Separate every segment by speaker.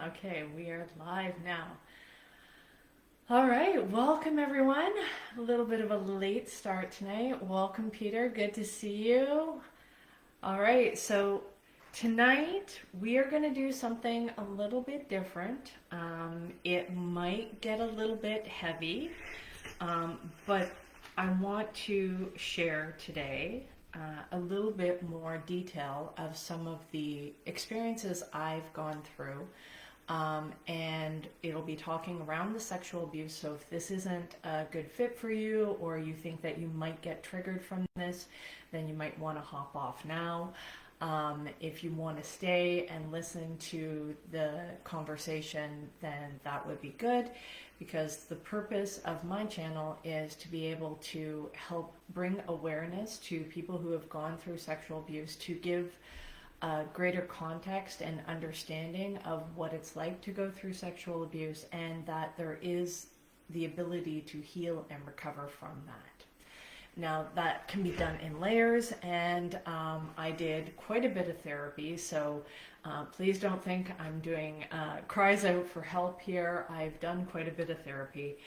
Speaker 1: Okay, we are live now. All right, welcome everyone. A little bit of a late start tonight. Welcome, Peter. Good to see you. All right, so tonight we are going to do something a little bit different. It might get a little bit heavy, but I want to share today a little bit more detail of some of the experiences I've gone through. And it'll be talking around the sexual abuse. So if this isn't a good fit for you, or you think that you might get triggered from this, then you might want to hop off now. If you want to stay and listen to the conversation, then that would be good, because the purpose of my channel is to be able to help bring awareness to people who have gone through sexual abuse, to give greater context and understanding of what it's like to go through sexual abuse, and that there is the ability to heal and recover from that. Now, that can be done in layers, and I did quite a bit of therapy, so please don't think I'm doing cries out for help here. I've done quite a bit of therapy,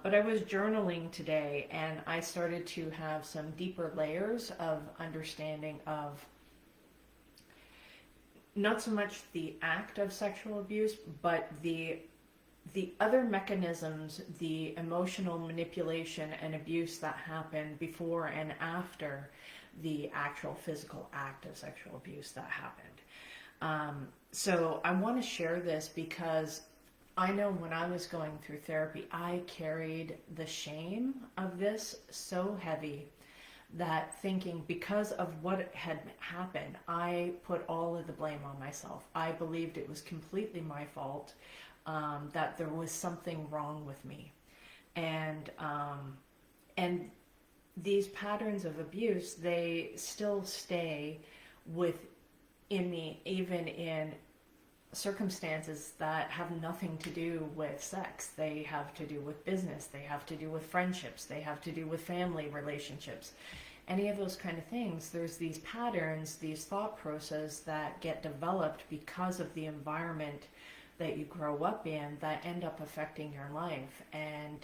Speaker 1: but I was journaling today, and I started to have some deeper layers of understanding of not so much the act of sexual abuse, but the other mechanisms, the emotional manipulation and abuse that happened before and after the actual physical act of sexual abuse that happened. So I want to share this because I know when I was going through therapy, I carried the shame of this so heavy, that thinking because of what had happened, I put all of the blame on myself. I believed it was completely my fault, that there was something wrong with me. And these patterns of abuse, they still stay within me, even in circumstances that have nothing to do with sex. They have to do with business, they have to do with friendships, they have to do with family relationships, any of those kind of things. There's these patterns, these thought processes that get developed because of the environment that you grow up in, that end up affecting your life, and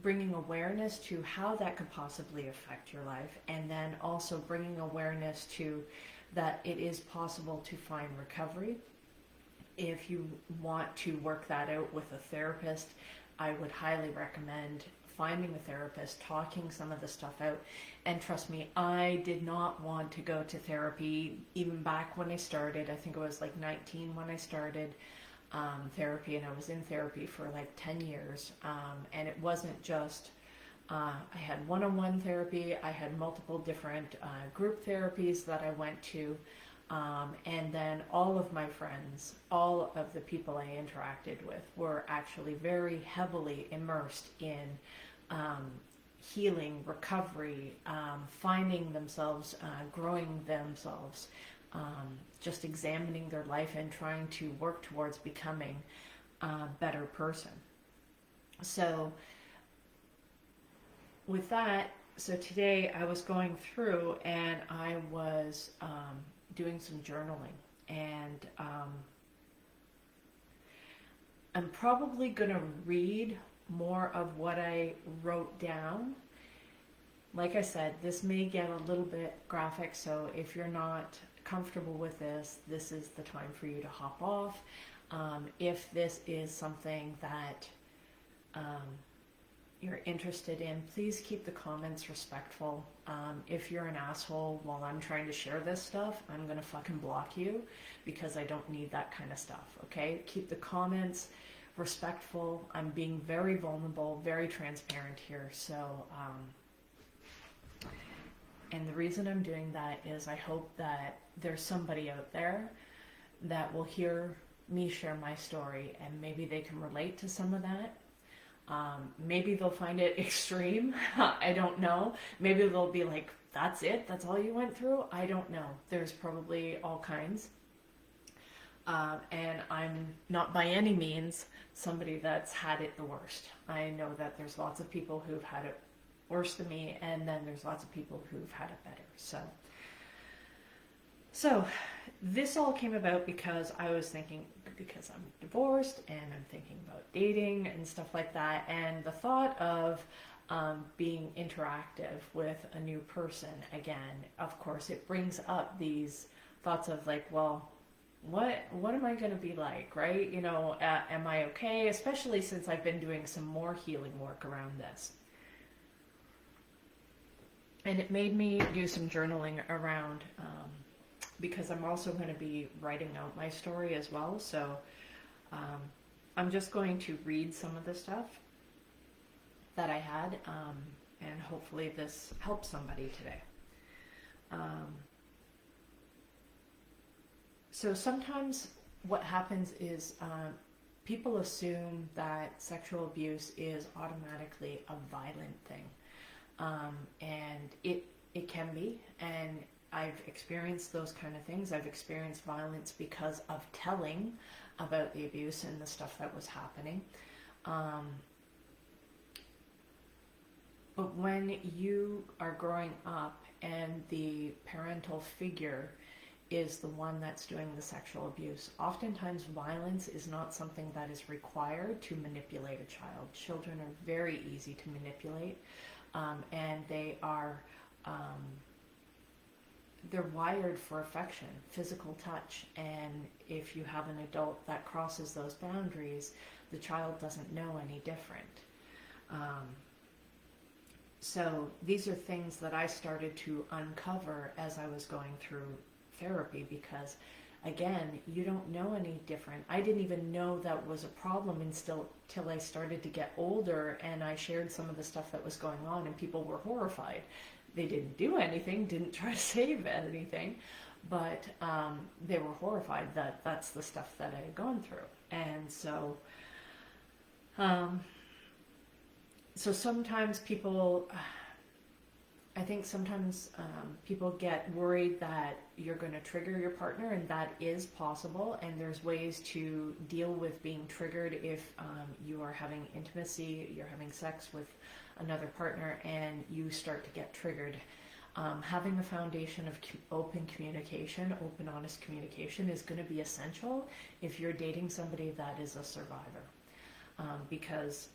Speaker 1: bringing awareness to how that could possibly affect your life, and then also bringing awareness to that it is possible to find recovery. If you want to work that out with a therapist, I would highly recommend finding a therapist, talking some of the stuff out. And trust me, I did not want to go to therapy even back when I started. I think I was like 19 when I started therapy, and I was in therapy for like 10 years. And it wasn't just I had one-on-one therapy. I had multiple different group therapies that I went to. And then all of my friends, all of the people I interacted with were actually very heavily immersed in healing, recovery, finding themselves, growing themselves, just examining their life and trying to work towards becoming a better person. So with that, so today I was going through and I was doing some journaling, and I'm probably going to read more of what I wrote down. Like I said, this may get a little bit graphic, so if you're not comfortable with this, this is the time for you to hop off. If this is something that you're interested in, please keep the comments respectful. If you're an asshole while I'm trying to share this stuff, I'm gonna fucking block you, because I don't need that kind of stuff, okay? Keep the comments respectful. I'm being very vulnerable, very transparent here. So, and the reason I'm doing that is I hope that there's somebody out there that will hear me share my story, and maybe they can relate to some of that. Maybe they'll find it extreme. I don't know. Maybe they'll be like, that's it? That's all you went through? I don't know. There's probably all kinds. And I'm not by any means somebody that's had it the worst. I know that there's lots of people who've had it worse than me, and then there's lots of people who've had it better. So this all came about because I was thinking, because I'm divorced and I'm thinking about dating and stuff like that, and the thought of being interactive with a new person again, of course, it brings up these thoughts of like, well, what am I going to be like, right? Am I okay? Especially since I've been doing some more healing work around this. And it made me do some journaling around because I'm also going to be writing out my story as well. So um, I'm just going to read some of the stuff that I had, and hopefully this helps somebody today. Um, so sometimes what happens is people assume that sexual abuse is automatically a violent thing. And it can be, and I've experienced those kind of things. I've experienced violence because of telling about the abuse and the stuff that was happening. But when you are growing up and the parental figure is the one that's doing the sexual abuse, oftentimes violence is not something that is required to manipulate a child. Children are very easy to manipulate. And they're wired for affection, physical touch, and if you have an adult that crosses those boundaries, the child doesn't know any different. So these are things that I started to uncover as I was going through therapy, because again, you don't know any different. I didn't even know that was a problem until I started to get older, and I shared some of the stuff that was going on, and people were horrified. They didn't do anything, didn't try to save anything, but they were horrified that that's the stuff that I had gone through. And so sometimes people, I think sometimes people get worried that you're going to trigger your partner, and that is possible. And there's ways to deal with being triggered if you are having intimacy, you're having sex with another partner, and you start to get triggered. Having a foundation of open communication, open, honest communication is going to be essential if you're dating somebody that is a survivor, because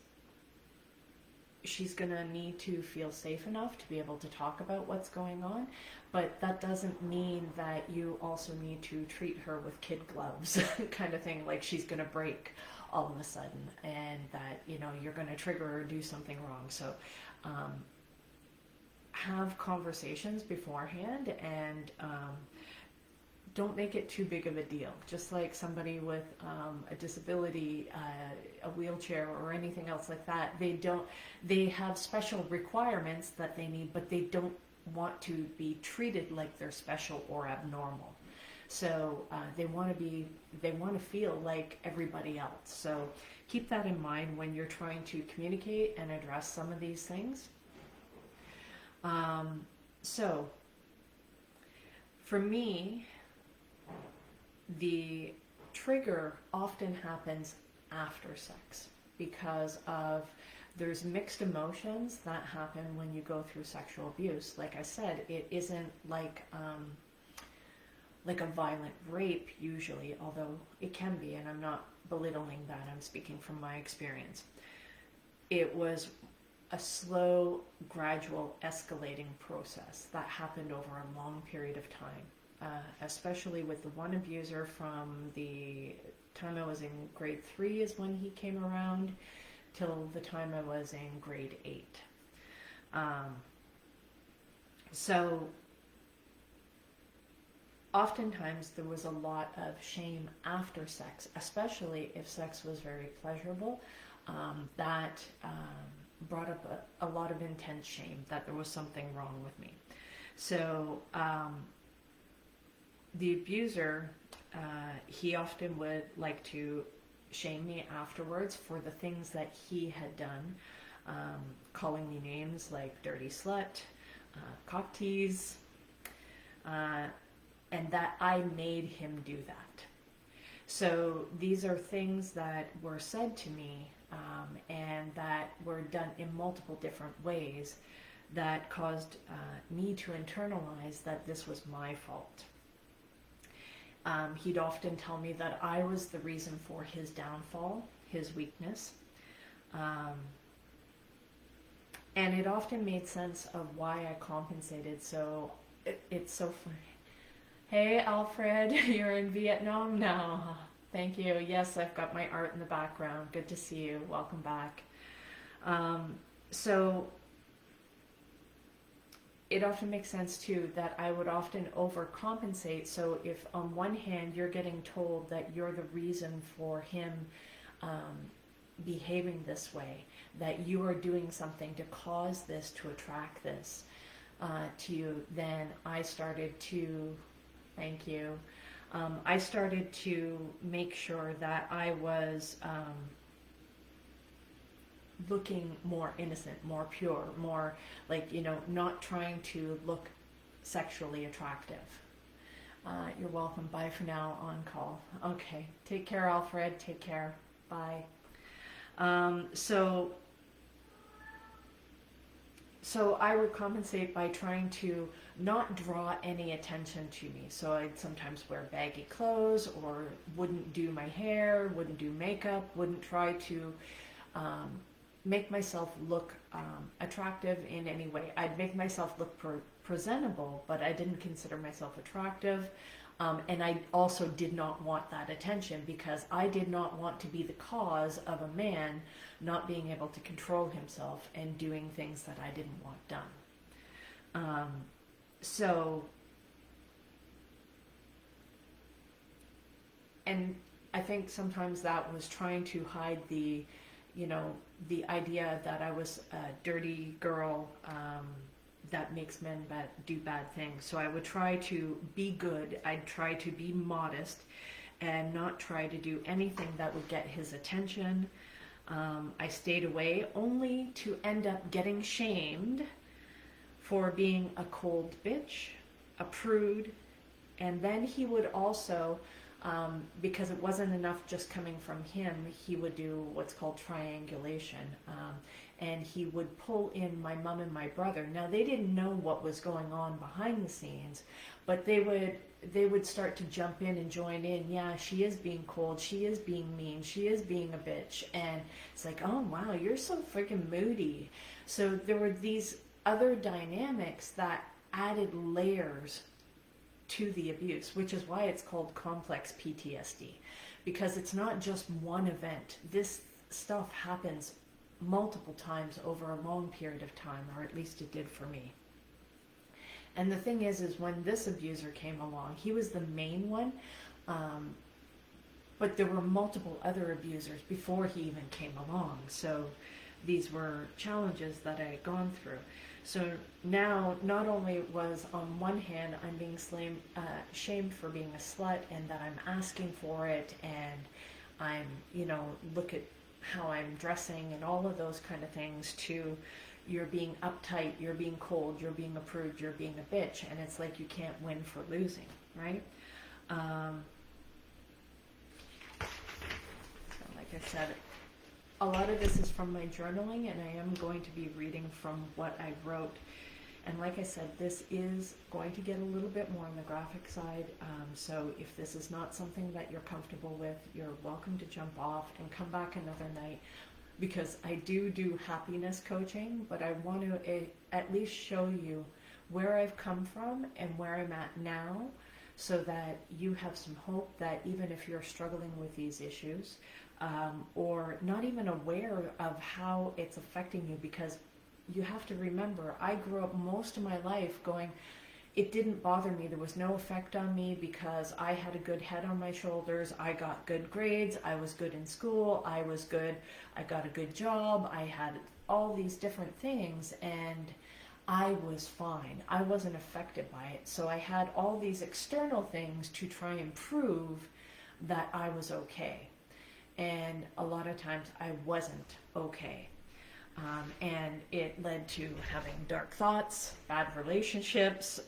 Speaker 1: she's going to need to feel safe enough to be able to talk about what's going on, but that doesn't mean that you also need to treat her with kid gloves kind of thing, like she's going to break all of a sudden, and that you're going to trigger her or do something wrong. So have conversations beforehand, and don't make it too big of a deal. Just like somebody with a disability, a wheelchair, or anything else like that, they have special requirements that they need, but they don't want to be treated like they're special or abnormal. So they want to feel like everybody else. So keep that in mind when you're trying to communicate and address some of these things. So for me, the trigger often happens after sex because there's mixed emotions that happen when you go through sexual abuse. Like I said, it isn't like a violent rape usually, although it can be, and I'm not belittling that, I'm speaking from my experience. It was a slow, gradual, escalating process that happened over a long period of time, especially with the one abuser. From the time I was in grade 3 is when he came around, till the time I was in grade 8. So oftentimes there was a lot of shame after sex, especially if sex was very pleasurable. That brought up a lot of intense shame that there was something wrong with me. So the abuser, he often would like to shame me afterwards for the things that he had done, calling me names like dirty slut, cock tease, and that I made him do that. So these are things that were said to me, and that were done in multiple different ways, that caused me to internalize that this was my fault. He'd often tell me that I was the reason for his downfall, his weakness. Um, and it often made sense of why I compensated. So it's so funny. Hey, Alfred, you're in Vietnam now. Thank you. Yes, I've got my art in the background. Good to see you. Welcome back. So it often makes sense too that I would often overcompensate. So if on one hand you're getting told that you're the reason for him behaving this way, that you are doing something to cause this, to attract this to you, then I started to, thank you, I started to make sure that I was looking more innocent, more pure, more like, not trying to look sexually attractive. You're welcome. Bye for now. On call. Okay. Take care, Alfred. Take care. Bye. So I would compensate by trying to not draw any attention to me. So I'd sometimes wear baggy clothes, or wouldn't do my hair, wouldn't do makeup, wouldn't try to make myself look attractive in any way. I'd make myself look presentable, but I didn't consider myself attractive. And I also did not want that attention, because I did not want to be the cause of a man not being able to control himself and doing things that I didn't want done. And I think sometimes that was trying to hide the idea that I was a dirty girl that makes men do bad things. So I would try to be good. I'd try to be modest and not try to do anything that would get his attention. I stayed away only to end up getting shamed for being a cold bitch, a prude, and then he would also, because it wasn't enough just coming from him, he would do what's called triangulation. And he would pull in my mom and my brother. Now, they didn't know what was going on behind the scenes, but they would start to jump in and join in. Yeah, she is being cold. She is being mean. She is being a bitch. And it's like, oh, wow, you're so freaking moody. So there were these other dynamics that added layers to the abuse, which is why it's called complex PTSD, because it's not just one event. This stuff happens multiple times over a long period of time, or at least it did for me. And the thing is when this abuser came along, he was the main one, but there were multiple other abusers before he even came along. So these were challenges that I had gone through. So now, not only was on one hand I'm being shamed for being a slut, and that I'm asking for it, and I'm, look at how I'm dressing and all of those kind of things, to you're being uptight, you're being cold, you're being a prude, you're being a bitch, and it's like you can't win for losing, right? So like I said, a lot of this is from my journaling, and I am going to be reading from what I wrote. And like I said, this is going to get a little bit more on the graphic side. So if this is not something that you're comfortable with, you're welcome to jump off and come back another night, because I do happiness coaching, but I want to at least show you where I've come from and where I'm at now, so that you have some hope that even if you're struggling with these issues, or not even aware of how it's affecting you, because you have to remember, I grew up most of my life going, it didn't bother me. There was no effect on me because I had a good head on my shoulders. I got good grades. I was good in school. I was good. I got a good job. I had all these different things, and I was fine. I wasn't affected by it. So I had all these external things to try and prove that I was okay. And a lot of times I wasn't okay. And it led to having dark thoughts, bad relationships,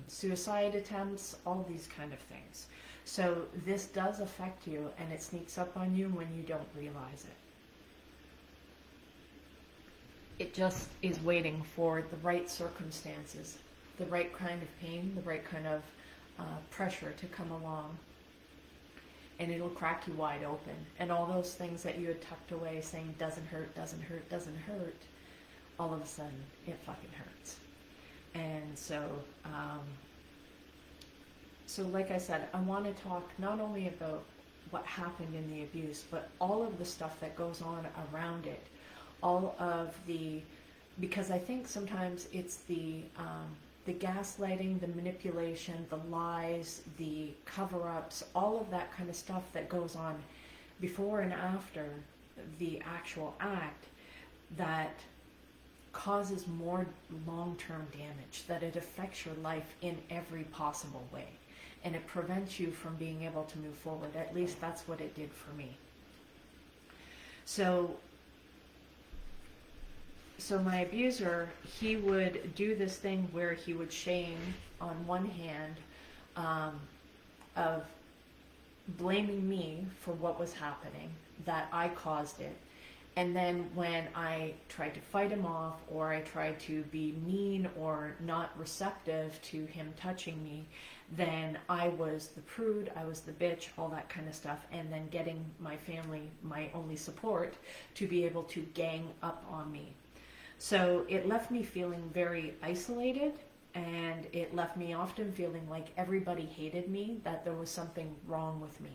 Speaker 1: suicide attempts, all these kind of things. So this does affect you, and it sneaks up on you when you don't realize it. It just is waiting for the right circumstances, the right kind of pain, the right kind of pressure to come along and it'll crack you wide open. And all those things that you had tucked away saying doesn't hurt, doesn't hurt, doesn't hurt, all of a sudden it fucking hurts. And so, so like I said, I want to talk not only about what happened in the abuse, but all of the stuff that goes on around it, all of the, because I think sometimes it's the gaslighting, the manipulation, the lies, the cover-ups, all of that kind of stuff that goes on before and after the actual act that causes more long-term damage, that it affects your life in every possible way. And it prevents you from being able to move forward. At least that's what it did for me. So my abuser, he would do this thing where he would shame on one hand of blaming me for what was happening, that I caused it. And then when I tried to fight him off, or I tried to be mean or not receptive to him touching me, then I was the prude, I was the bitch, all that kind of stuff, and then getting my family, my only support, to be able to gang up on me. So it left me feeling very isolated, and it left me often feeling like everybody hated me, that there was something wrong with me.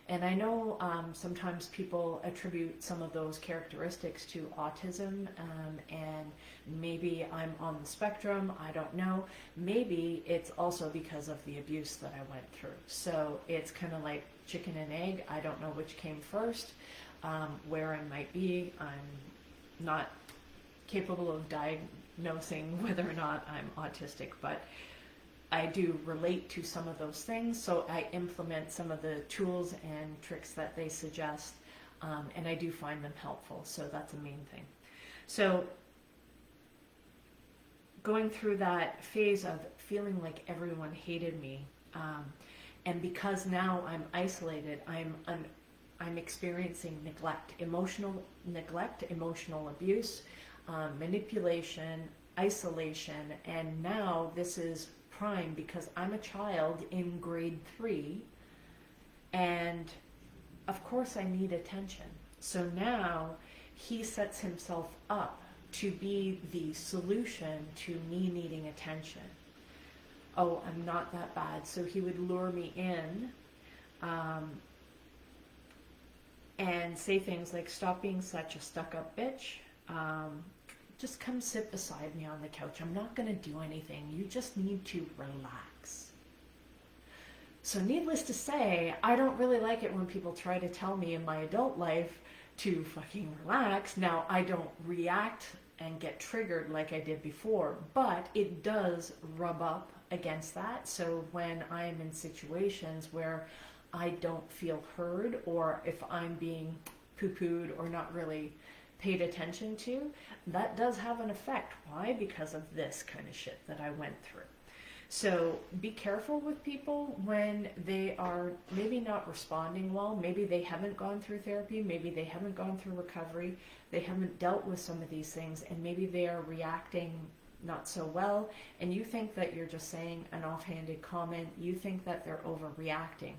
Speaker 1: And I know sometimes people attribute some of those characteristics to autism, and maybe I'm on the spectrum, I don't know. Maybe it's also because of the abuse that I went through. So it's kind of like chicken and egg. I don't know which came first, where I might be. I'm not capable of diagnosing whether or not I'm autistic, but I do relate to some of those things, so I implement some of the tools and tricks that they suggest, and I do find them helpful, so that's a main thing. So going through that phase of feeling like everyone hated me, and because now I'm isolated, I'm experiencing emotional abuse, manipulation, isolation, and now this is prime because I'm a child in grade 3, and of course I need attention. So now he sets himself up to be the solution to me needing attention. Oh, I'm not that bad. So he would lure me in and say things like, stop being such a stuck-up bitch. Just come sit beside me on the couch. I'm not going to do anything. You just need to relax. So needless to say, I don't really like it when people try to tell me in my adult life to fucking relax. Now, I don't react and get triggered like I did before, but it does rub up against that. So when I am in situations where I don't feel heard, or if I'm being poo-pooed or not really paid attention to, that does have an effect. Why? Because of this kind of shit that I went through. So be careful with people when they are maybe not responding well. Maybe they haven't gone through therapy. Maybe they haven't gone through recovery. They haven't dealt with some of these things, and maybe they are reacting not so well, and you think that you're just saying an offhanded comment. You think that they're overreacting.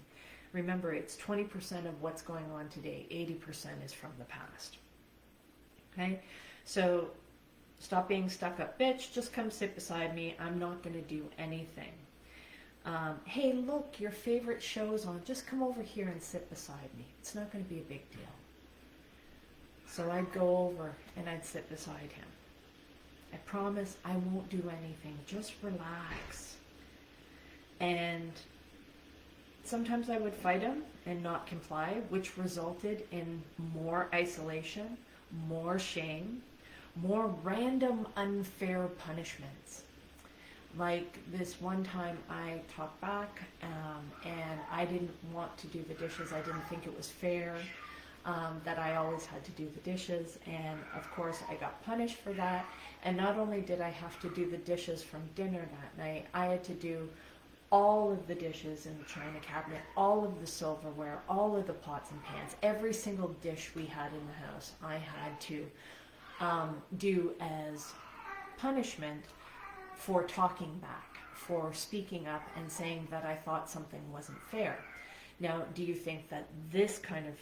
Speaker 1: Remember, it's 20% of what's going on today. 80% is from the past. Okay, so stop being stuck up, bitch. Just come sit beside me. I'm not going to do anything. Hey, look, your favorite show's on. Just come over here and sit beside me. It's not going to be a big deal. So I'd go over and I'd sit beside him. I promise I won't do anything. Just relax. And sometimes I would fight him and not comply, which resulted in more isolation, more shame, more random unfair punishments. Like this one time I talked back and I didn't want to do the dishes. I didn't think it was fair that I always had to do the dishes, and of course I got punished for that. And not only did I have to do the dishes from dinner that night, I had to do all of the dishes in the china cabinet, all of the silverware, all of the pots and pans, every single dish we had in the house, I had to do as punishment for talking back, for speaking up and saying that I thought something wasn't fair. Now, do you think that this kind of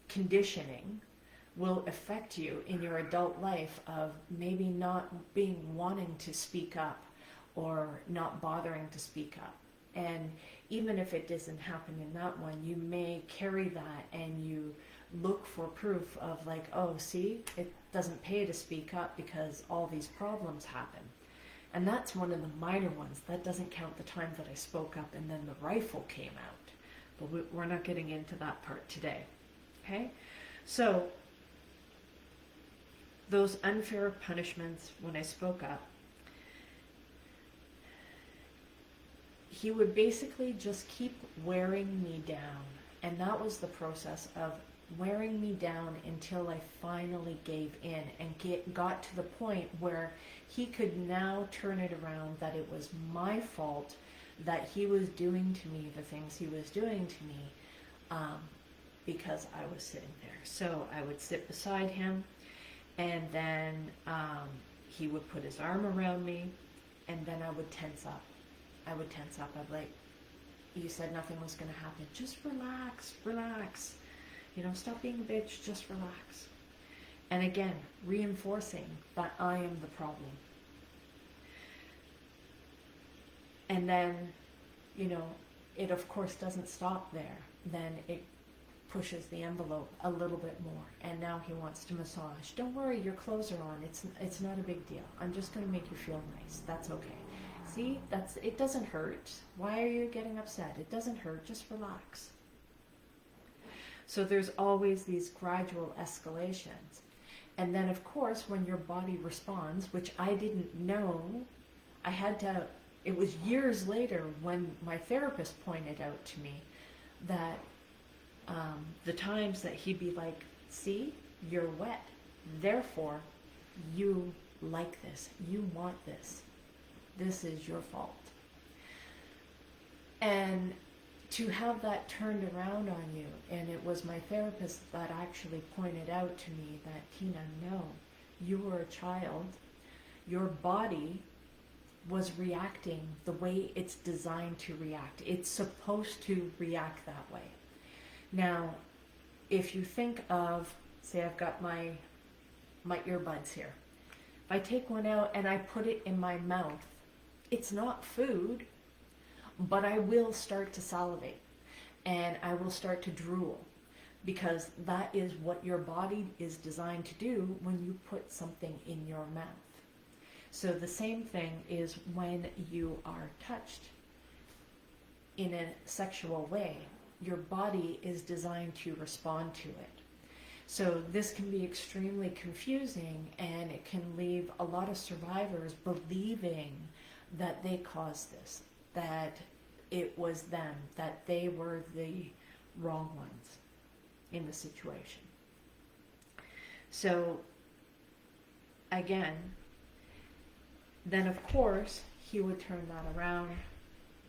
Speaker 1: conditioning will affect you in your adult life of maybe not wanting to speak up or not bothering to speak up? And even if it doesn't happen in that one, you may carry that and you look for proof of like, oh, see, it doesn't pay to speak up because all these problems happen. And that's one of the minor ones. That doesn't count the times that I spoke up and then the rifle came out. But we're not getting into that part today. Okay? So, those unfair punishments when I spoke up, he would basically just keep wearing me down. And that was the process of wearing me down until I finally gave in and got to the point where he could now turn it around that it was my fault that he was doing to me the things he was doing to me because I was sitting there. So I would sit beside him, and then he would put his arm around me, and then I would tense up. I'd like, you said nothing was going to happen. Just relax, relax. You know, stop being a bitch, just relax. And again, reinforcing that I am the problem. And then, you know, it of course doesn't stop there. Then it pushes the envelope a little bit more. And now he wants to massage. Don't worry, your clothes are on. It's not a big deal. I'm just going to make you feel nice. That's okay. See, it doesn't hurt. Why are you getting upset? It doesn't hurt. Just relax. So there's always these gradual escalations. And then, of course, when your body responds, which I didn't know, it was years later when my therapist pointed out to me that the times that he'd be like, see, you're wet. Therefore, you like this. You want this. This is your fault. And to have that turned around on you, and it was my therapist that actually pointed out to me that, Tina, no, you were a child. Your body was reacting the way it's designed to react. It's supposed to react that way. Now, if you think of, say I've got my earbuds here. If I take one out and I put it in my mouth, it's not food, but I will start to salivate and I will start to drool, because that is what your body is designed to do when you put something in your mouth. So the same thing is when you are touched in a sexual way, your body is designed to respond to it. So this can be extremely confusing, and it can leave a lot of survivors believing that they caused this, that it was them, that they were the wrong ones in the situation. So again, then of course he would turn that around.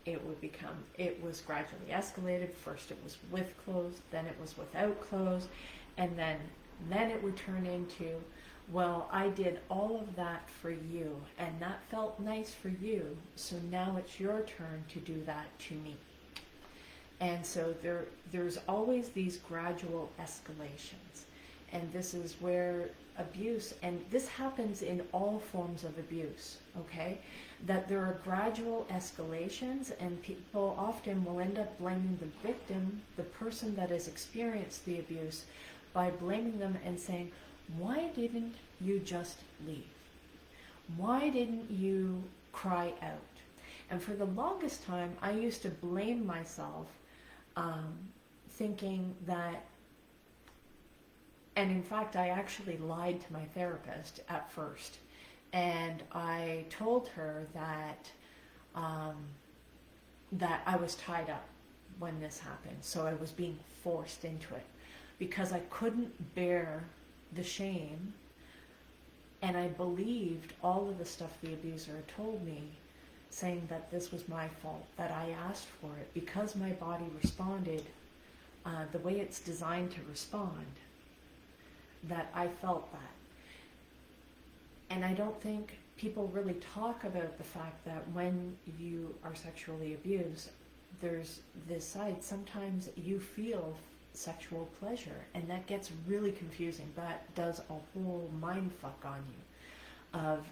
Speaker 1: It was gradually escalated. First it was with clothes, then it was without clothes, and then it would turn into, well, I did all of that for you, and that felt nice for you, so now it's your turn to do that to me. And so there's always these gradual escalations. And this is where abuse, and this happens in all forms of abuse, okay? That there are gradual escalations, and people often will end up blaming the victim, the person that has experienced the abuse, by blaming them and saying, why didn't you just leave? Why didn't you cry out? And for the longest time, I used to blame myself, thinking that, and in fact, I actually lied to my therapist at first. And I told her that I was tied up when this happened. So I was being forced into it because I couldn't bear the shame. And I believed all of the stuff the abuser had told me, saying that this was my fault, that I asked for it because my body responded the way it's designed to respond, that I felt that. And I don't think people really talk about the fact that when you are sexually abused, there's this side, sometimes you feel sexual pleasure, and that gets really confusing. That does a whole mind fuck on you of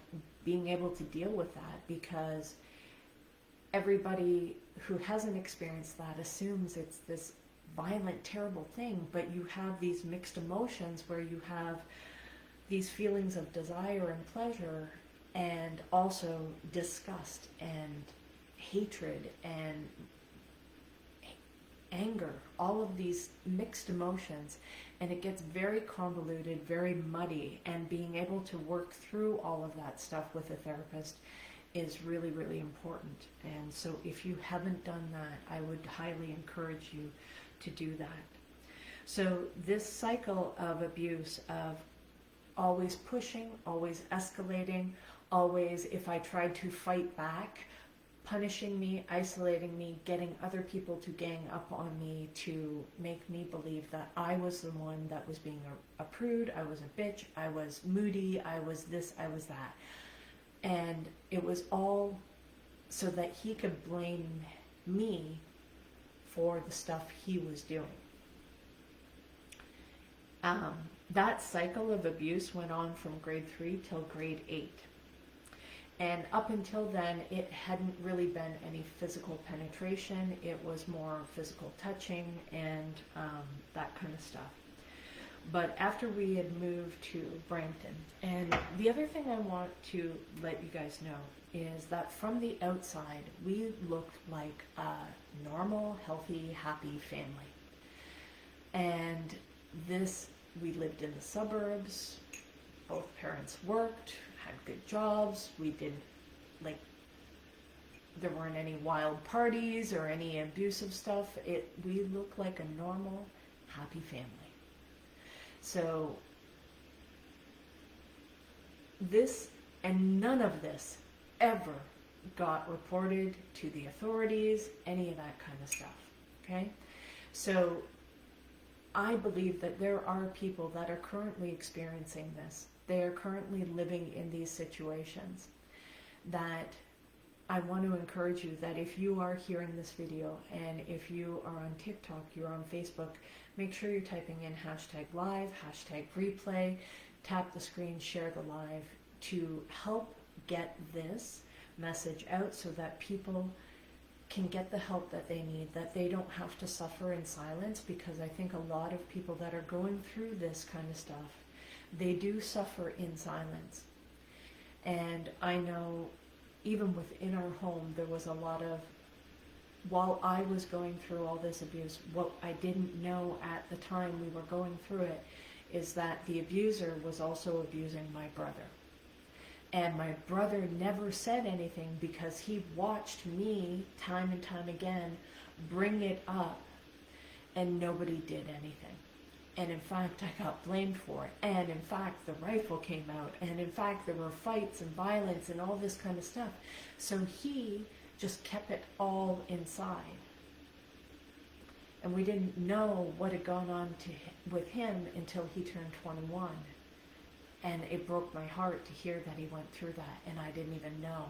Speaker 1: being able to deal with that, because everybody who hasn't experienced that assumes it's this violent, terrible thing, but you have these mixed emotions where you have these feelings of desire and pleasure, and also disgust and hatred and anger, all of these mixed emotions, and it gets very convoluted, very muddy, and being able to work through all of that stuff with a therapist is really, really important. And so if you haven't done that, I would highly encourage you to do that. So this cycle of abuse, of always pushing, always escalating, always, if I tried to fight back, punishing me, isolating me, getting other people to gang up on me to make me believe that I was the one that was being a prude, I was a bitch, I was moody, I was this, I was that. And it was all so that he could blame me for the stuff he was doing. That cycle of abuse went on from grade 3 till grade 8. And up until then, it hadn't really been any physical penetration. It was more physical touching and that kind of stuff. But after we had moved to Brampton, and the other thing I want to let you guys know is that from the outside, we looked like a normal, healthy, happy family. And we lived in the suburbs, both parents worked, had good jobs, we didn't, there weren't any wild parties or any abusive stuff. We looked like a normal, happy family. So this, and none of this ever got reported to the authorities, any of that kind of stuff, okay? So I believe that there are people that are currently experiencing this. They are currently living in these situations, that I want to encourage you that if you are hearing this video, and if you are on TikTok, you're on Facebook, make sure you're typing in #live, #replay, tap the screen, share the live, to help get this message out so that people can get the help that they need, that they don't have to suffer in silence, because I think a lot of people that are going through this kind of stuff, they do suffer in silence. And I know even within our home, there was a lot of, while I was going through all this abuse, what I didn't know at the time we were going through it is that the abuser was also abusing my brother. And my brother never said anything because he watched me time and time again bring it up, and nobody did anything. And in fact, I got blamed for it. And in fact, the rifle came out. And in fact, there were fights and violence and all this kind of stuff. So he just kept it all inside. And we didn't know what had gone on with him until he turned 21. And it broke my heart to hear that he went through that, and I didn't even know.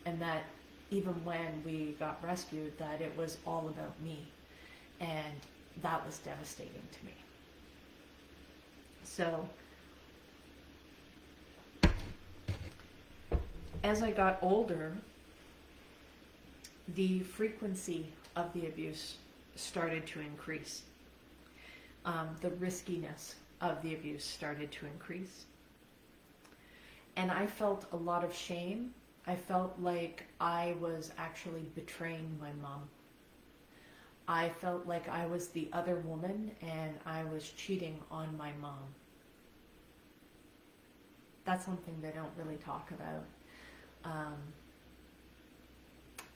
Speaker 1: And that even when we got rescued, that it was all about me. And that was devastating to me. So, as I got older, the frequency of the abuse started to increase. The riskiness of the abuse started to increase. And I felt a lot of shame. I felt like I was actually betraying my mom. I felt like I was the other woman and I was cheating on my mom. That's something they don't really talk about.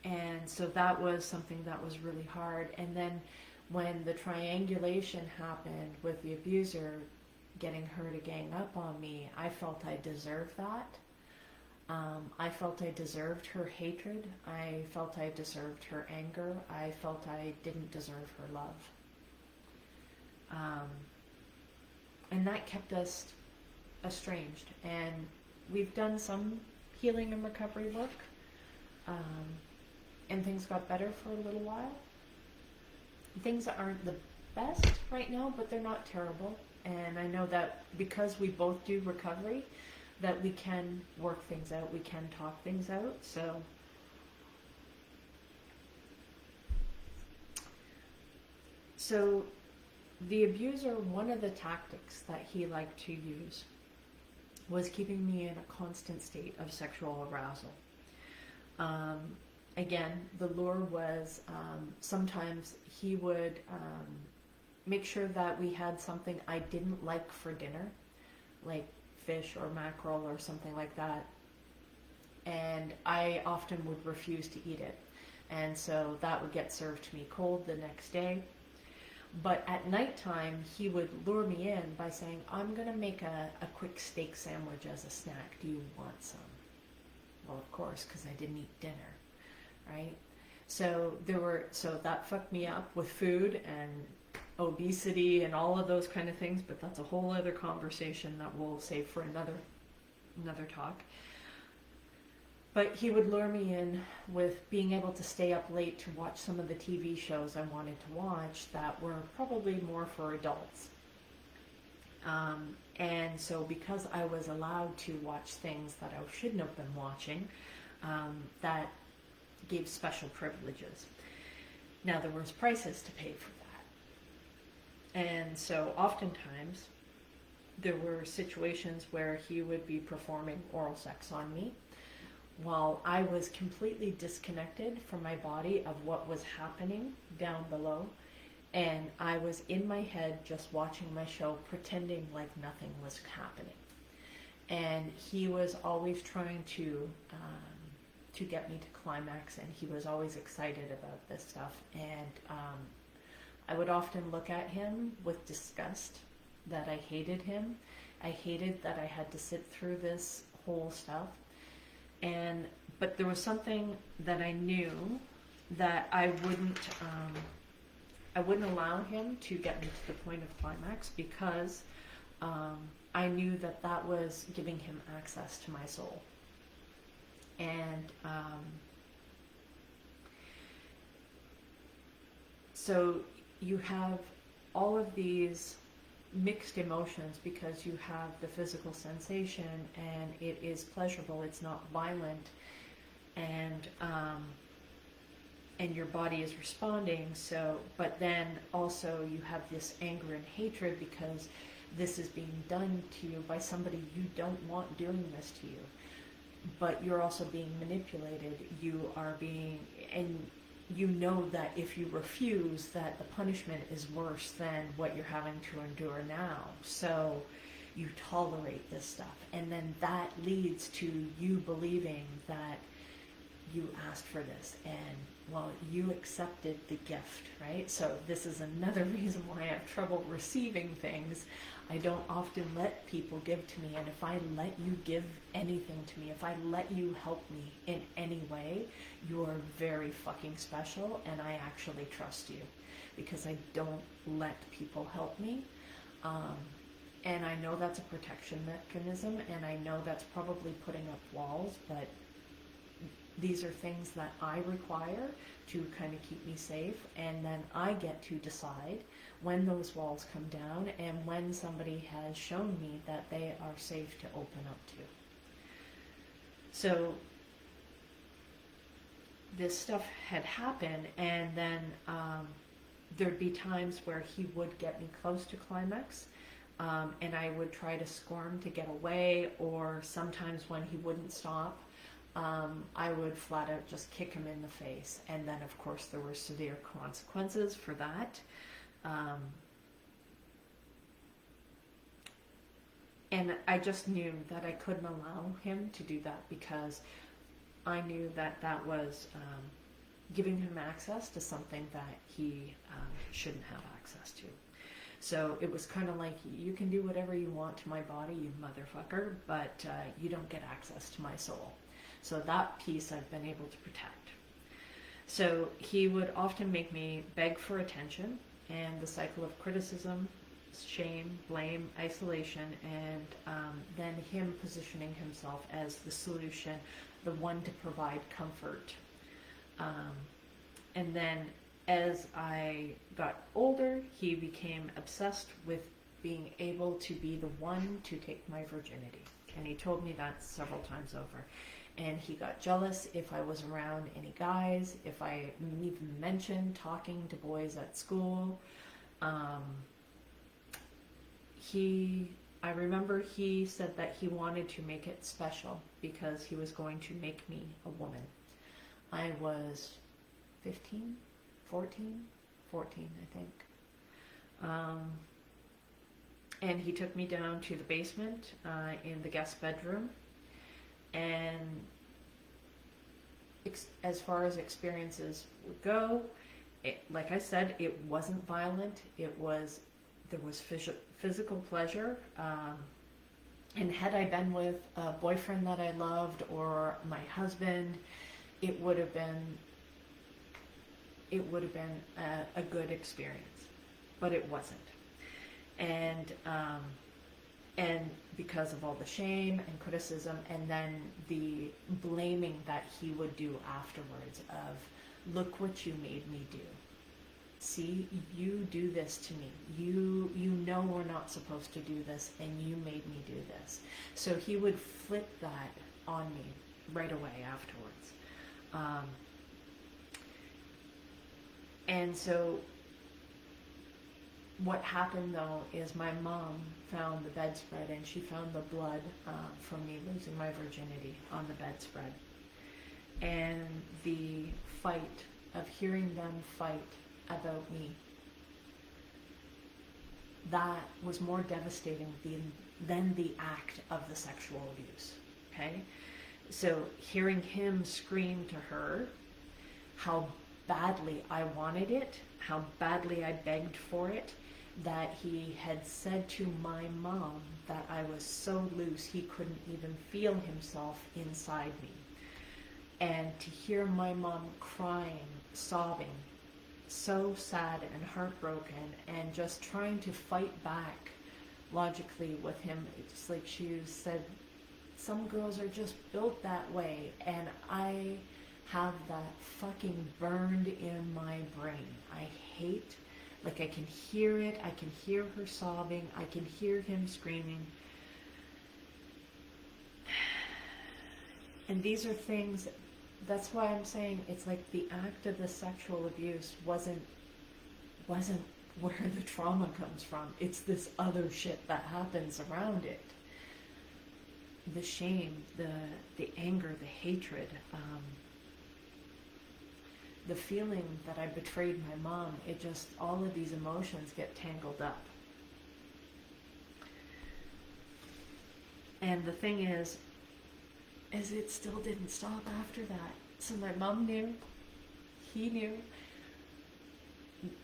Speaker 1: And so that was something that was really hard. And then when the triangulation happened with the abuser getting her to gang up on me, I felt I deserved that. I felt I deserved her hatred. I felt I deserved her anger. I felt I didn't deserve her love. And that kept us estranged. And we've done some healing and recovery work. And things got better for a little while. things aren't the best right now, but they're not terrible. And I know that because we both do recovery, that we can work things out, we can talk things out. So the abuser, one of the tactics that he liked to use was keeping me in a constant state of sexual arousal. Um, Again, the lure was sometimes he would make sure that we had something I didn't like for dinner, like fish or mackerel or something like that. And I often would refuse to eat it. And so that would get served to me cold the next day. But at nighttime, he would lure me in by saying, I'm going to make a quick steak sandwich as a snack. Do you want some? Well, of course, because I didn't eat dinner, right? So that fucked me up with food and obesity and all of those kind of things, but that's a whole other conversation that we'll save for another talk. But he would lure me in with being able to stay up late to watch some of the TV shows I wanted to watch that were probably more for adults. And so because I was allowed to watch things that I shouldn't have been watching, that gave special privileges. Now there was prices to pay for that. And so oftentimes there were situations where he would be performing oral sex on me while I was completely disconnected from my body of what was happening down below. And I was in my head just watching my show, pretending like nothing was happening. And he was always trying to get me to climax, and he was always excited about this stuff. And I would often look at him with disgust that I hated him. I hated that I had to sit through this whole stuff. But there was something that I knew that I wouldn't allow him to get me to the point of climax, because I knew that that was giving him access to my soul. And so you have all of these mixed emotions, because you have the physical sensation and it is pleasurable, it's not violent, and your body is responding. So, but then also you have this anger and hatred because this is being done to you by somebody you don't want doing this to you, but you're also being manipulated. You are being, and you know that if you refuse, that the punishment is worse than what you're having to endure now. So you tolerate this stuff, and then that leads to you believing that you asked for this, and well, you accepted the gift, right? So this is another reason why I have trouble receiving things. I don't often let people give to me, and if I let you give anything to me, if I let you help me in any way, you're very fucking special, and I actually trust you, because I don't let people help me. And I know that's a protection mechanism, and I know that's probably putting up walls, but these are things that I require to kind of keep me safe, and then I get to decide when those walls come down and when somebody has shown me that they are safe to open up to. So this stuff had happened, and then there'd be times where he would get me close to climax, and I would try to squirm to get away, or sometimes when he wouldn't stop, I would flat out just kick him in the face. And then, of course, there were severe consequences for that. And I just knew that I couldn't allow him to do that, because I knew that that was giving him access to something that he shouldn't have access to. So it was kind of like, you can do whatever you want to my body, you motherfucker, but you don't get access to my soul. So that piece I've been able to protect. So he would often make me beg for attention, and the cycle of criticism, shame, blame, isolation, and then him positioning himself as the solution, the one to provide comfort. And then as I got older, he became obsessed with being able to be the one to take my virginity. And he told me that several times over. And he got jealous if I was around any guys, if I even mentioned talking to boys at school. I remember he said that he wanted to make it special because he was going to make me a woman. I was 15, 14, I think. And he took me down to the basement in the guest bedroom. And as far as experiences would go, like I said, it wasn't violent. There was physical pleasure. And had I been with a boyfriend that I loved or my husband, it would have been a good experience. But it wasn't. And because of all the shame and criticism, and then the blaming that he would do afterwards of, look what you made me do. See, you do this to me. You know we're not supposed to do this, and you made me do this. So he would flip that on me right away afterwards. And so what happened though is my mom found the bedspread, and she found the blood from me losing my virginity on the bedspread. And the fight of hearing them fight about me, that was more devastating than the act of the sexual abuse. Okay? So hearing him scream to her how badly I wanted it, how badly I begged for it, that he had said to my mom that I was so loose he couldn't even feel himself inside me. And to hear my mom crying, sobbing, so sad and heartbroken, and just trying to fight back logically with him. It's like she said, some girls are just built that way, and I have that fucking burned in my brain. I hate, like I can hear it, I can hear her sobbing, I can hear him screaming. And these are things, that's why I'm saying it's like the act of the sexual abuse wasn't where the trauma comes from. It's this other shit that happens around it. The shame, the anger, the hatred, the feeling that I betrayed my mom. It just, all of these emotions get tangled up. And the thing is it still didn't stop after that. So my mom knew, he knew,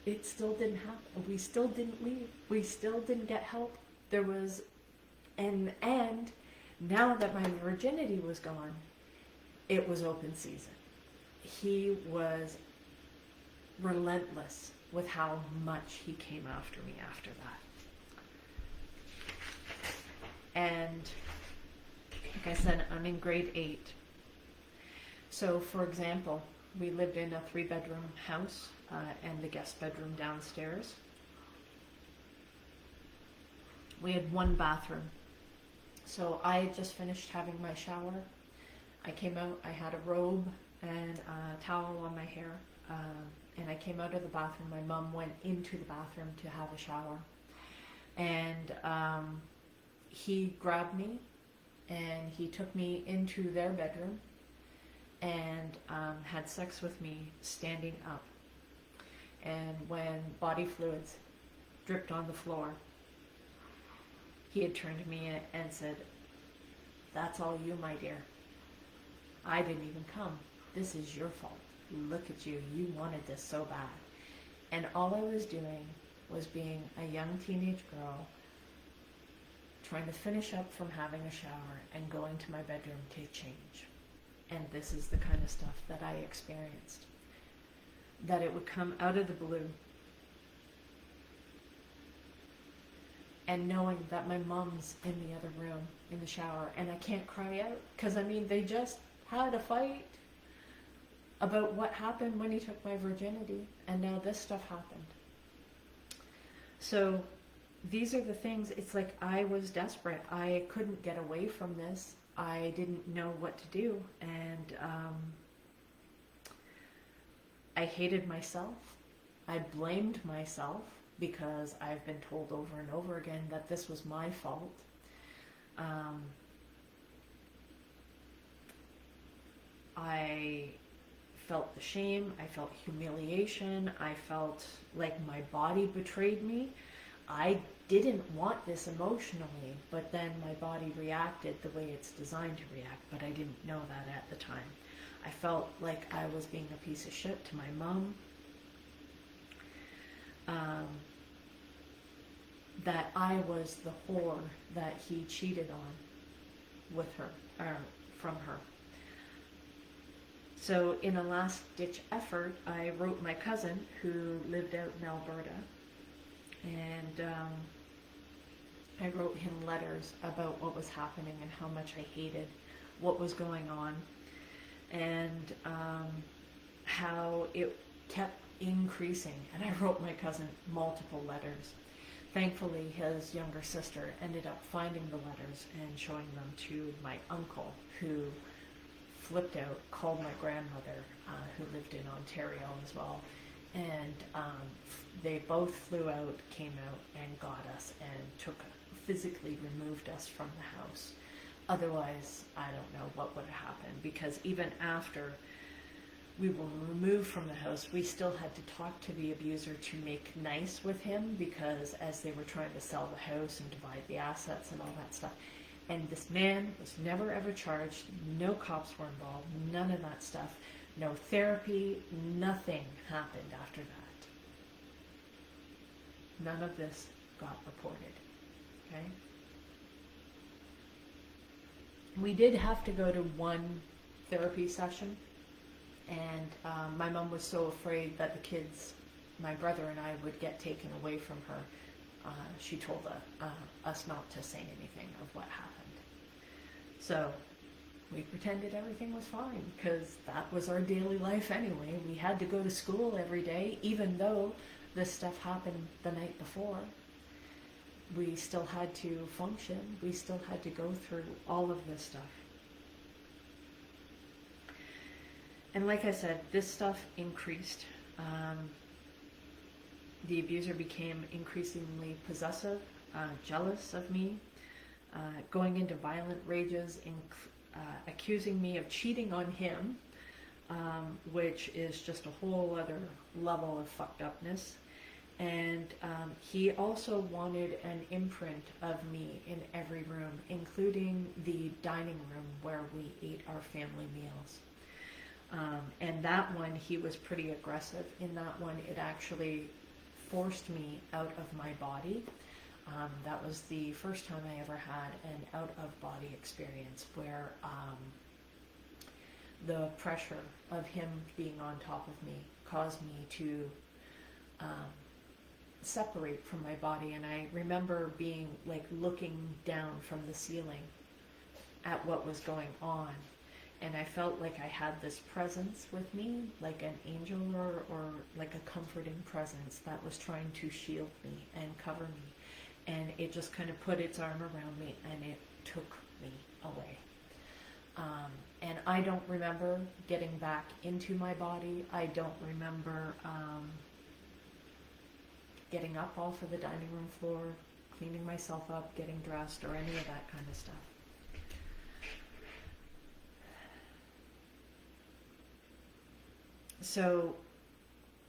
Speaker 1: it still didn't happen. We still didn't leave. We still didn't get help. There was, and now that my virginity was gone, it was open season. He was relentless with how much he came after me after that. And like I said, I'm in grade 8. So for example, we lived in a 3-bedroom house and the guest bedroom downstairs. We had 1 bathroom. So I had just finished having my shower. I came out, I had a robe and a towel on my hair, and I came out of the bathroom. My mom went into the bathroom to have a shower, and he grabbed me and he took me into their bedroom and had sex with me standing up. And when body fluids dripped on the floor, he had turned to me and said, "That's all you, my dear. I didn't even come. This is your fault. Look at you. You wanted this so bad." And all I was doing was being a young teenage girl trying to finish up from having a shower and going to my bedroom to change. And this is the kind of stuff that I experienced. That it would come out of the blue. And knowing that my mom's in the other room in the shower and I can't cry out because, I mean, they just had a fight. about what happened when he took my virginity, and now this stuff happened. So these are the things. It's like I was desperate. I couldn't get away from this. I didn't know what to do, and I hated myself. I blamed myself because I've been told over and over again that this was my fault. I felt the shame, I felt humiliation, I felt like my body betrayed me. I didn't want this emotionally, but then my body reacted the way it's designed to react, but I didn't know that at the time. I felt like I was being a piece of shit to my mom. That I was the whore that he cheated on with her, or from her. So in a last-ditch effort, I wrote my cousin, who lived out in Alberta, and I wrote him letters about what was happening and how much I hated what was going on, and how it kept increasing. And I wrote my cousin multiple letters. Thankfully, his younger sister ended up finding the letters and showing them to my uncle, who flipped out, called my grandmother, who lived in Ontario as well, and they both flew out, came out, and got us, and physically removed us from the house. Otherwise, I don't know what would have happened, because even after we were removed from the house, we still had to talk to the abuser to make nice with him, because as they were trying to sell the house and divide the assets and all that stuff. And this man was never ever charged, no cops were involved, none of that stuff, no therapy, nothing happened after that. None of this got reported, okay? We did have to go to one therapy session, and my mom was so afraid that the kids, my brother and I, would get taken away from her. She told us not to say anything of what happened. So we pretended everything was fine, because that was our daily life anyway. We had to go to school every day, even though this stuff happened the night before. We still had to function. We still had to go through all of this stuff. And like I said, this stuff increased. The abuser became increasingly possessive, jealous of me, going into violent rages, accusing me of cheating on him, which is just a whole other level of fucked upness. And he also wanted an imprint of me in every room, including the dining room where we ate our family meals. And that one, he was pretty aggressive. In that one, it actually forced me out of my body. That was the first time I ever had an out-of-body experience where the pressure of him being on top of me caused me to separate from my body. And I remember being like looking down from the ceiling at what was going on. And I felt like I had this presence with me, like an angel or like a comforting presence that was trying to shield me and cover me. And it just kind of put its arm around me and it took me away. And I don't remember getting back into my body. I don't remember getting up off of the dining room floor, cleaning myself up, getting dressed, or any of that kind of stuff. So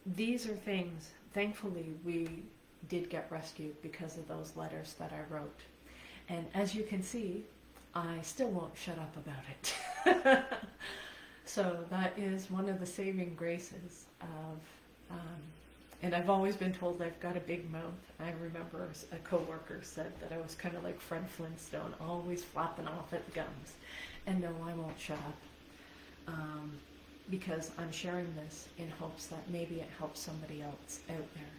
Speaker 1: these are things, thankfully, we did get rescued because of those letters that I wrote. And as you can see, I still won't shut up about it. So that is one of the saving graces of, and I've always been told I've got a big mouth. I remember a coworker said that I was kind of like Fred Flintstone, always flapping off at the gums. And no, I won't shut up. Because I'm sharing this in hopes that maybe it helps somebody else out there.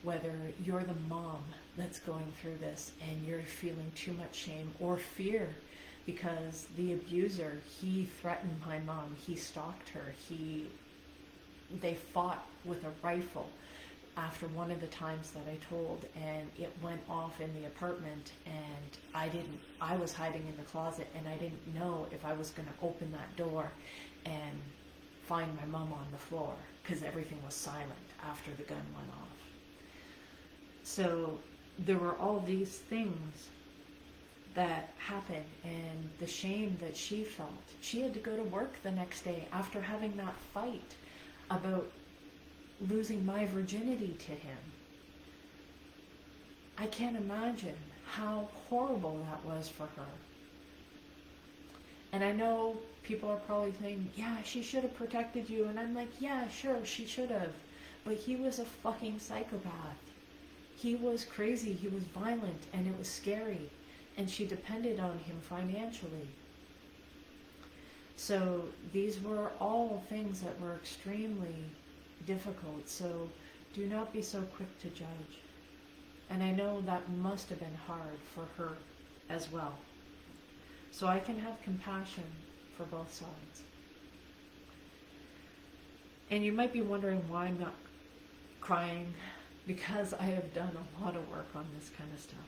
Speaker 1: Whether you're the mom that's going through this and you're feeling too much shame or fear because the abuser, he threatened my mom, he stalked her, he they fought with a rifle after one of the times that I told, and it went off in the apartment, and I was hiding in the closet, and I didn't know if I was going to open that door and find my mom on the floor, because everything was silent after the gun went off. So there were all these things that happened, and the shame that she felt. She had to go to work the next day after having that fight about losing my virginity to him. I can't imagine how horrible that was for her. And I know people are probably saying, yeah, she should have protected you. And I'm like, yeah, sure, she should have. But he was a fucking psychopath. He was crazy, he was violent, and it was scary. And she depended on him financially. So these were all things that were extremely difficult. So do not be so quick to judge. And I know that must have been hard for her as well. So I can have compassion for both sides. And you might be wondering why I'm not crying, because I have done a lot of work on this kind of stuff.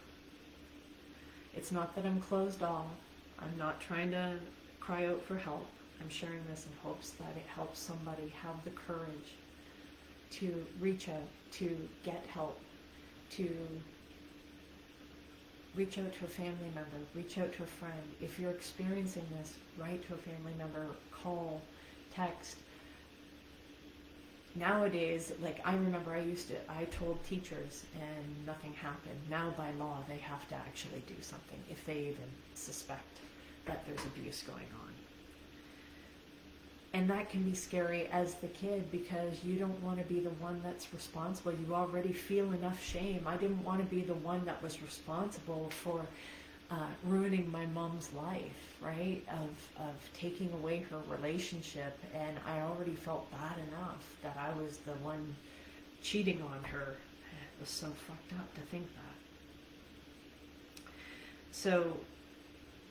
Speaker 1: It's not that I'm closed off. I'm not trying to cry out for help. I'm sharing this in hopes that it helps somebody have the courage to reach out, to get help, to reach out to a family member, reach out to a friend. If you're experiencing this, write to a family member, call, text. Nowadays, like I remember I told teachers and nothing happened. Now by law, they have to actually do something if they even suspect that there's abuse going on. And that can be scary as the kid, because you don't want to be the one that's responsible. You already feel enough shame. I didn't want to be the one that was responsible for ruining my mom's life, right? Of taking away her relationship. And I already felt bad enough that I was the one cheating on her. It was so fucked up to think that. So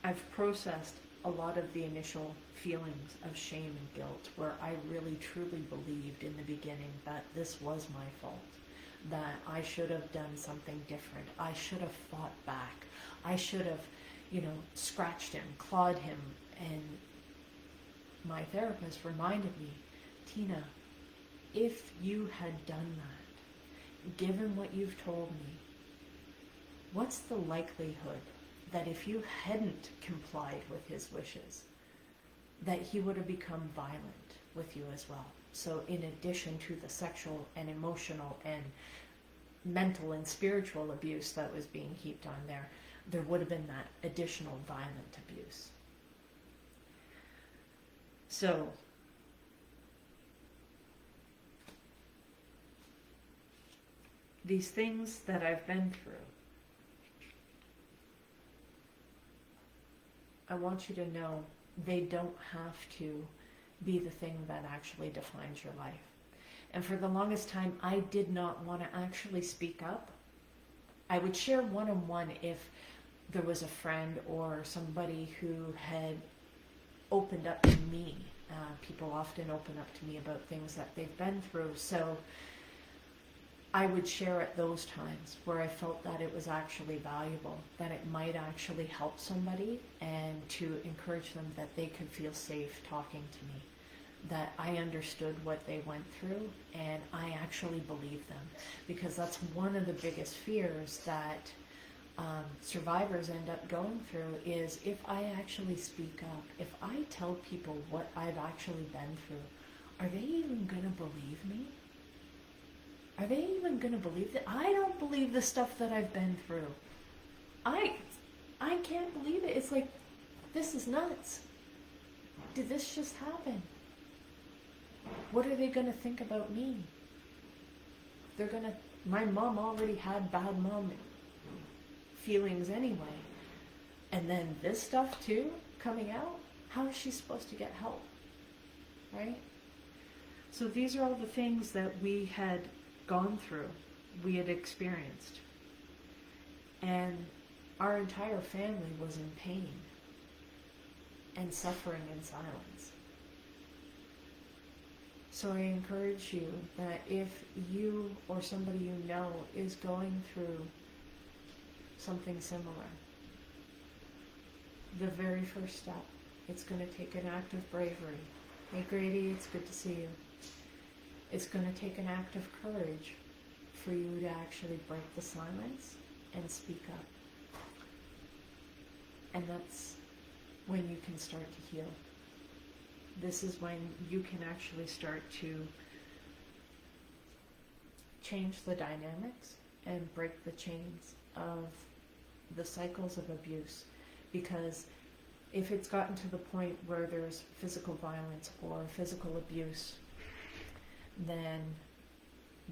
Speaker 1: I've processed a lot of the initial feelings of shame and guilt, where I really truly believed in the beginning that this was my fault, that I should have done something different. I should have fought back. I should have, scratched him, clawed him. And my therapist reminded me, Tina, if you had done that, given what you've told me, what's the likelihood that if you hadn't complied with his wishes, that he would have become violent with you as well? So in addition to the sexual and emotional and mental and spiritual abuse that was being heaped on there would have been that additional violent abuse. So these things that I've been through, I want you to know they don't have to be the thing that actually defines your life. And for the longest time, I did not want to actually speak up. I would share one-on-one if there was a friend or somebody who had opened up to me. People often open up to me about things that they've been through. So I would share at those times where I felt that it was actually valuable, that it might actually help somebody, and to encourage them that they could feel safe talking to me, that I understood what they went through and I actually believed them. Because that's one of the biggest fears that survivors end up going through, is if I actually speak up, if I tell people what I've actually been through, are they even going to believe me? Are they even going to believe that? I don't believe the stuff that I've been through. I can't believe it. It's like, this is nuts. Did this just happen? What are they going to think about me? My mom already had bad mom feelings anyway. And then this stuff too, coming out? How is she supposed to get help? Right? So these are all the things that we had gone through, we had experienced. And our entire family was in pain and suffering in silence. So I encourage you that if you or somebody you know is going through something similar, the very first step, it's going to take an act of bravery. Hey Grady, it's good to see you. It's going to take an act of courage for you to actually break the silence and speak up. And that's when you can start to heal. This is when you can actually start to change the dynamics and break the chains of the cycles of abuse. Because if it's gotten to the point where there's physical violence or physical abuse, then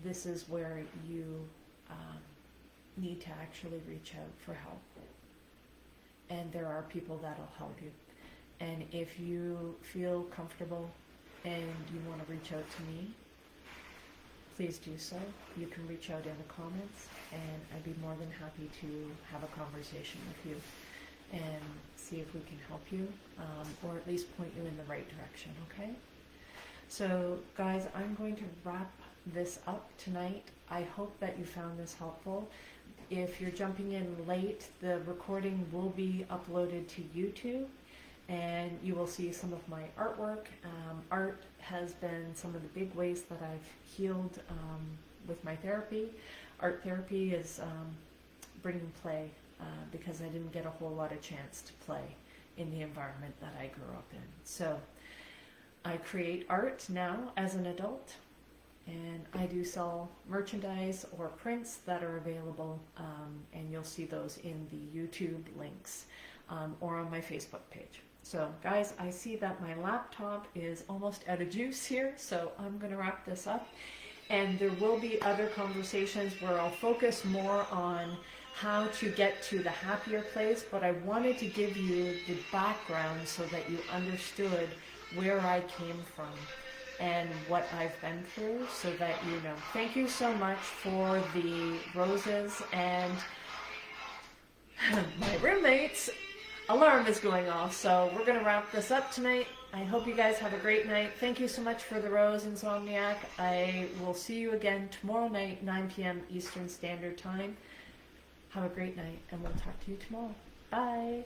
Speaker 1: this is where you need to actually reach out for help. And there are people that'll help you. And if you feel comfortable and you want to reach out to me, please do so. You can reach out in the comments, and I'd be more than happy to have a conversation with you and see if we can help you, or at least point you in the right direction, okay? So guys, I'm going to wrap this up tonight. I hope that you found this helpful. If you're jumping in late, the recording will be uploaded to YouTube, and you will see some of my artwork. Art has been some of the big ways that I've healed with my therapy. Art therapy is bringing play because I didn't get a whole lot of chance to play in the environment that I grew up in. So I create art now as an adult, and I do sell merchandise or prints that are available, and you'll see those in the YouTube links or on my Facebook page. So guys, I see that my laptop is almost out of juice here, so I'm going to wrap this up. And there will be other conversations where I'll focus more on how to get to the happier place, but I wanted to give you the background so that you understood where I came from and what I've been through, so that you know. Thank you so much for the roses, and my roommate's alarm is going off, so we're going to wrap this up tonight. I hope you guys have a great night. Thank you so much for the rose, Insomniac. I will see you again tomorrow night, 9 p.m. Eastern Standard Time. Have a great night, and we'll talk to you tomorrow. Bye.